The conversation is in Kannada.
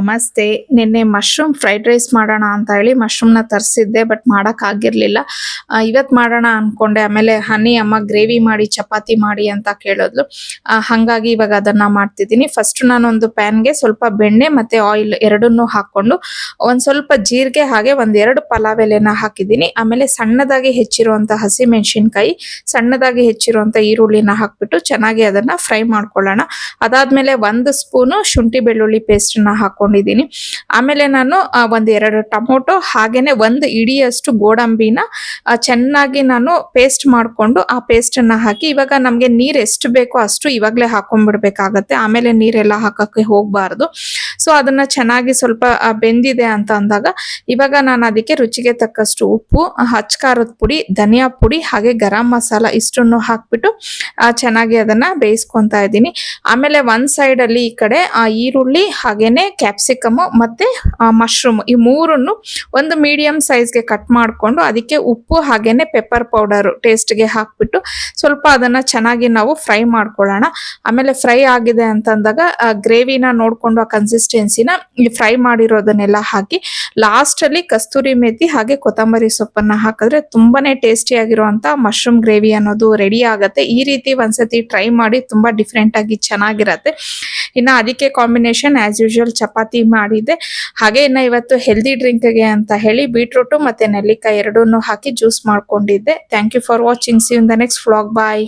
ನಮಸ್ತೆ. ನಿನ್ನೆ ಮಶ್ರೂಮ್ ಫ್ರೈಡ್ ರೈಸ್ ಮಾಡೋಣ ಅಂತ ಹೇಳಿ ಮಶ್ರೂಮ್ನ ತರಿಸಿದ್ದೆ, ಬಟ್ ಮಾಡೋಕ್ಕಾಗಿರಲಿಲ್ಲ. ಇವತ್ತು ಮಾಡೋಣ ಅಂದ್ಕೊಂಡೆ. ಆಮೇಲೆ ಹನಿ ಅಮ್ಮ ಗ್ರೇವಿ ಮಾಡಿ ಚಪಾತಿ ಮಾಡಿ ಅಂತ ಕೇಳಿದ್ಲು. ಹಾಗಾಗಿ ಇವಾಗ ಅದನ್ನು ಮಾಡ್ತಿದ್ದೀನಿ. ಫಸ್ಟ್ ನಾನೊಂದು ಪ್ಯಾನ್ಗೆ ಸ್ವಲ್ಪ ಬೆಣ್ಣೆ ಮತ್ತು ಆಯಿಲ್ ಎರಡನ್ನೂ ಹಾಕ್ಕೊಂಡು ಒಂದು ಸ್ವಲ್ಪ ಜೀರಿಗೆ ಹಾಗೆ ಒಂದೆರಡು ಪಲಾವ್ ಎಲೆನ ಹಾಕಿದ್ದೀನಿ. ಆಮೇಲೆ ಸಣ್ಣದಾಗಿ ಹೆಚ್ಚಿರುವಂಥ ಹಸಿಮೆಣಸಿನ್ಕಾಯಿ, ಸಣ್ಣದಾಗಿ ಹೆಚ್ಚಿರುವಂಥ ಈರುಳ್ಳಿನ ಹಾಕ್ಬಿಟ್ಟು ಚೆನ್ನಾಗಿ ಅದನ್ನು ಫ್ರೈ ಮಾಡ್ಕೊಳ್ಳೋಣ. ಅದಾದಮೇಲೆ 1 ಸ್ಪೂನು ಶುಂಠಿ ಬೆಳ್ಳುಳ್ಳಿ ಪೇಸ್ಟನ್ನ ಹಾಕೊಂಡಿದ್ದೀನಿ. ಆಮೇಲೆ ನಾನು ಒಂದೆರಡು ಟೊಮೊಟೊ ಹಾಗೇನೆ 1 ಇಡಿಯಷ್ಟು ಗೋಡಂಬಿನ ಚೆನ್ನಾಗಿ ನಾನು ಪೇಸ್ಟ್ ಮಾಡಿಕೊಂಡು ಆ ಪೇಸ್ಟನ್ನು ಹಾಕಿ, ಇವಾಗ ನಮಗೆ ನೀರು ಎಷ್ಟು ಬೇಕೋ ಅಷ್ಟು ಇವಾಗಲೇ ಹಾಕೊಂಡ್ಬಿಡ್ಬೇಕಾಗತ್ತೆ. ಆಮೇಲೆ ನೀರೆಲ್ಲ ಹಾಕೋಕ್ಕೆ ಹೋಗಬಾರ್ದು. ಸೊ ಅದನ್ನು ಚೆನ್ನಾಗಿ ಸ್ವಲ್ಪ ಬೆಂದಿದೆ ಅಂತ ಅಂದಾಗ ಇವಾಗ ನಾನು ಅದಕ್ಕೆ ರುಚಿಗೆ ತಕ್ಕಷ್ಟು ಉಪ್ಪು, ಖಾರದ ಪುಡಿ, ಧನಿಯಾ ಪುಡಿ ಹಾಗೆ ಗರಂ ಮಸಾಲ ಇಷ್ಟನ್ನು ಹಾಕ್ಬಿಟ್ಟು ಚೆನ್ನಾಗಿ ಅದನ್ನು ಬೇಯಿಸ್ಕೊತಾ ಇದ್ದೀನಿ. ಆಮೇಲೆ ಒಂದು ಸೈಡಲ್ಲಿ ಈ ಕಡೆ ಈರುಳ್ಳಿ ಹಾಗೇನೆ ಕ್ಯಾಪ್ಸಿಕಮು ಮತ್ತು ಮಶ್ರೂಮ್ ಈ ಮೂರನ್ನು ಒಂದು ಮೀಡಿಯಂ ಸೈಜ್ಗೆ ಕಟ್ ಮಾಡಿಕೊಂಡು ಅದಕ್ಕೆ ಉಪ್ಪು ಹಾಗೇನೆ ಪೆಪ್ಪರ್ ಪೌಡರು ಟೇಸ್ಟ್ಗೆ ಹಾಕ್ಬಿಟ್ಟು ಸ್ವಲ್ಪ ಅದನ್ನು ಚೆನ್ನಾಗಿ ನಾವು ಫ್ರೈ ಮಾಡ್ಕೊಳ್ಳೋಣ. ಆಮೇಲೆ ಫ್ರೈ ಆಗಿದೆ ಅಂತಂದಾಗ ಗ್ರೇವಿನ ನೋಡಿಕೊಂಡು ಆ ಕನ್ಸಿಸ್ಟೆನ್ಸಿನ ಈ ಫ್ರೈ ಮಾಡಿರೋದನ್ನೆಲ್ಲ ಹಾಕಿ ಲಾಸ್ಟಲ್ಲಿ ಕಸ್ತೂರಿ ಮೇಥಿ ಹಾಗೆ ಕೊತ್ತಂಬರಿ ಸೊಪ್ಪನ್ನು ಹಾಕಿದ್ರೆ ತುಂಬಾ ಟೇಸ್ಟಿಯಾಗಿರುವಂಥ ಮಶ್ರೂಮ್ ಗ್ರೇವಿ ಅನ್ನೋದು ರೆಡಿ ಆಗುತ್ತೆ. ಈ ರೀತಿ ಒಂದ್ಸತಿ ಟ್ರೈ ಮಾಡಿ, ತುಂಬ ಡಿಫ್ರೆಂಟಾಗಿ ಚೆನ್ನಾಗಿರತ್ತೆ. ಇನ್ನು ಅದಕ್ಕೆ ಕಾಂಬಿನೇಷನ್ ಆ್ಯಸ್ ಯೂಶುವಲ್ ಚಪಾತಿ ಮಾಡಿದ್ದೆ. ಹಾಗೆ ಇನ್ನು ಇವತ್ತು ಹೆಲ್ದಿ ಡ್ರಿಂಕ್ಗೆ ಅಂತ ಹೇಳಿ ಬೀಟ್ರೂಟು ಮತ್ತು ನೆಲ್ಲಿಕಾಯಿ ಎರಡನ್ನೂ ಹಾಕಿ ಜ್ಯೂಸ್ ಮಾಡ್ಕೊಂಡಿದ್ದೆ. Thank you for watching. See you in the next vlog. Bye.